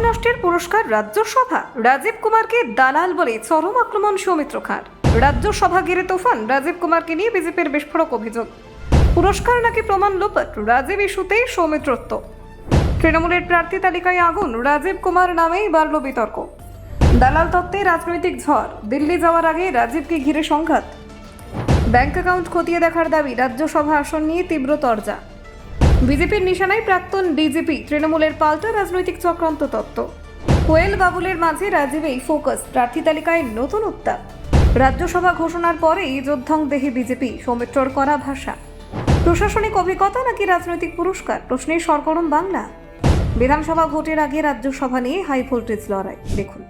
নষ্টের পুরস্কার রাজ্যসভা, রাজীব কুমারকে দালাল বলে চরম আক্রমণ সৌমিত্র খাঁর। রাজ্যসভা ঘিরে তুফান, রাজীব কুমারকে নিয়ে বিজেপির বিস্ফোরক অভিযোগ। পুরস্কার নাকি প্রমাণ লোপাট, রাজীব ইস্যুতেই সৌমিত্রত্ব। তৃণমূলের প্রার্থী তালিকায় আগুন, রাজীব কুমার নামেই বাড়ল বিতর্ক। দালাল তত্ত্বে রাজনৈতিক ঝড়, দিল্লি যাওয়ার আগে রাজীবকে ঘিরে সংঘাত। ব্যাংক অ্যাকাউন্ট খতিয়ে দেখার দাবি, রাজ্যসভা আসন নিয়ে তীব্র তরজা। বিজেপির নিশানায় প্রাক্তন ডিজিপি, তৃণমূলের পাল্টা রাজনৈতিক চক্রান্ত তত্ত্ব। কোয়েল বাবুলের মাঝে রাজীবেই ফোকাস, প্রার্থী তালিকায় নতুন উত্তাপ। রাজ্যসভা ঘোষণার পরেই যোদ্ধাং দেহে বিজেপি, সৌমিত্রর করা ভাষা। প্রশাসনিক অভিজ্ঞতা নাকি রাজনৈতিক পুরস্কার, প্রশ্নে সরগরম বাংলা। বিধানসভা ভোটের আগে রাজ্যসভা নিয়ে হাই ভোল্টেজ লড়াই। দেখুন,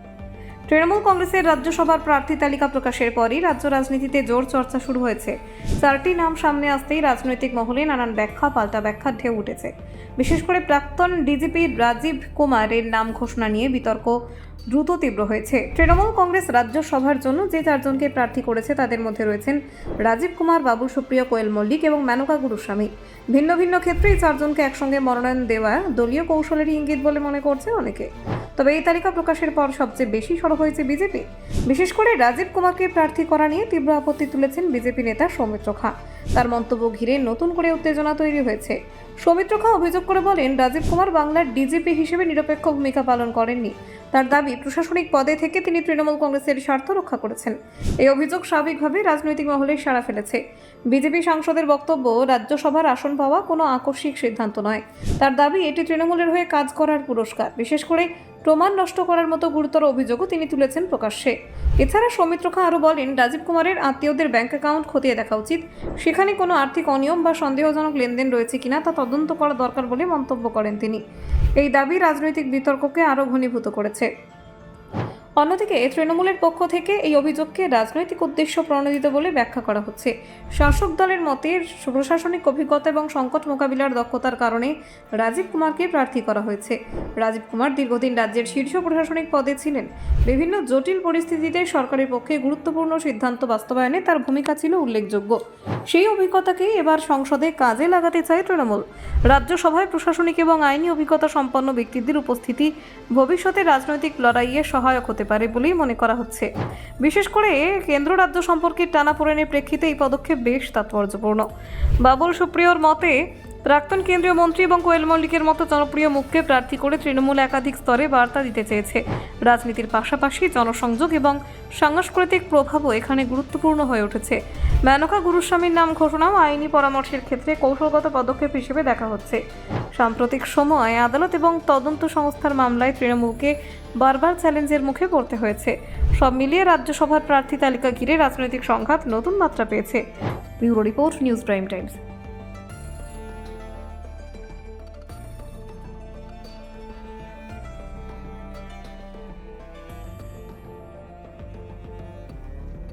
তৃণমূল কংগ্রেসের রাজ্যসভার প্রার্থী তালিকা প্রকাশের পরই রাজ্য রাজনীতিতে জোর চর্চা শুরু হয়েছে। 4টি নাম সামনে আসতেই রাজনৈতিক মহলে নানান ব্যাখ্যা পাল্টা ব্যাখ্যার ঢেউ উঠেছে। বিশেষ করে প্রাক্তন ডিজিপি রাজীব কুমারের নাম ঘোষণা নিয়ে বিতর্ক দ্রুত তীব্র হয়েছে। তৃণমূল কংগ্রেস রাজ্যসভার জন্য যে 4 জনকে প্রার্থী করেছে তাদের মধ্যে রয়েছেন রাজীব কুমার, বাবুল সুপ্রিয়, কোয়েল মল্লিক এবং মেনকা গুরুস্বামী। ভিন্ন ভিন্ন ক্ষেত্রে এই 4 জনকে একসঙ্গে মনোনয়ন দেওয়া দলীয় কৌশলেরই ইঙ্গিত বলে মনে করছে অনেকে। তবে এই তালিকা প্রকাশের পর সবচেয়ে বেশি সরব হয়েছে বিজেপি। বিশেষ করে রাজীব কুমারকে প্রার্থী করা নিয়ে তীব্র আপত্তি তুলেছেন বিজেপি নেতা সৌমিত্র খাঁ। তার মন্তব্য ঘিরে নতুন করে উত্তেজনা তৈরি হয়েছে। সৌমিত্র খাঁ অভিযোগ করে বলেন, রাজীব কুমার বাংলার ডিজিপি হিসেবে নিরপেক্ষ ভূমিকা পালন করেননি। তার দাবি, প্রশাসনিক পদে থেকে তিনি তৃণমূল কংগ্রেসের স্বার্থ রক্ষা করেছেন। এই অভিযোগ স্বাভাবিকভাবে রাজনৈতিক মহলে সাড়া ফেলেছে। বিজেপি সাংসদের বক্তব্য, রাজ্যসভার আসন পাওয়া কোনো আকস্মিক সিদ্ধান্ত নয়। তার দাবি, এটি তৃণমূলের হয়ে কাজ করার পুরস্কার। বিশেষ করে প্রমাণ নষ্ট করার মতো গুরুতর অভিযোগও তিনি তুলেছেন প্রকাশ্যে। এছাড়া সৌমিত্র খাঁ আরও বলেন, রাজীব কুমারের আত্মীয়দের ব্যাংক অ্যাকাউন্ট খতিয়ে দেখা উচিত। সেখানে কোনো আর্থিক অনিয়ম বা সন্দেহজনক লেনদেন রয়েছে কিনা তা তদন্ত করা দরকার বলে মন্তব্য করেন তিনি। এই দাবি রাজনৈতিক বিতর্ককে আরও ঘনীভূত করেছে। অন্যদিকে তৃণমূলের পক্ষ থেকে এই অভিযোগকে রাজনৈতিক উদ্দেশ্য প্রণোদিত বলে ব্যাখ্যা করা হচ্ছে। শাসক দলের মতে প্রশাসনিক অভিজ্ঞতা এবং সংকট মোকাবিলার দক্ষতার কারণে রাজীব কুমারকে প্রার্থী করা হয়েছে। রাজীব কুমার দীর্ঘদিন রাজ্যের শীর্ষ প্রশাসনিক পদে ছিলেন। বিভিন্ন জটিল পরিস্থিতিতে সরকারের পক্ষে গুরুত্বপূর্ণ সিদ্ধান্ত বাস্তবায়নে তার ভূমিকা ছিল উল্লেখযোগ্য। সেই অভিজ্ঞতাকেই এবার সংসদে কাজে লাগাতে চায় তৃণমূল। রাজ্যসভায় প্রশাসনিক এবং আইনি অভিজ্ঞতা সম্পন্ন ব্যক্তিদের উপস্থিতি ভবিষ্যতে রাজনৈতিক লড়াইয়ে সহায়ক হতে পারে বলেই মনে করা হচ্ছে। বিশেষ করে কেন্দ্র রাজ্য সম্পর্কের টানাপোড়েনের প্রেক্ষিতে এই পদক্ষেপ বেশ তাৎপর্যপূর্ণ। বাবুল সুপ্রিয়র মতে, প্রাক্তন কেন্দ্রীয় মন্ত্রী এবং কোয়েল মল্লিকের মতো জনপ্রিয় মুখকে প্রার্থী করে তৃণমূল একাধিক স্তরে বার্তা দিতে চেয়েছে। রাজনীতির পাশাপাশি জনসংযোগ এবং সাংস্কৃতিক প্রভাবও এখানে গুরুত্বপূর্ণ হয়ে উঠেছে। মেনকা গুরুস্বামীর নাম ঘোষণাও আইনি পরামর্শের ক্ষেত্রে কৌশলগত পদক্ষেপ হিসেবে দেখা হচ্ছে। সাম্প্রতিক সময়ে আদালত এবং তদন্ত সংস্থার মামলায় তৃণমূলকে বারবার চ্যালেঞ্জের মুখে পড়তে হয়েছে। সব মিলিয়ে রাজ্যসভার প্রার্থী তালিকা ঘিরে রাজনৈতিক সংঘাত নতুন মাত্রা পেয়েছে। Bureau report, news prime Times.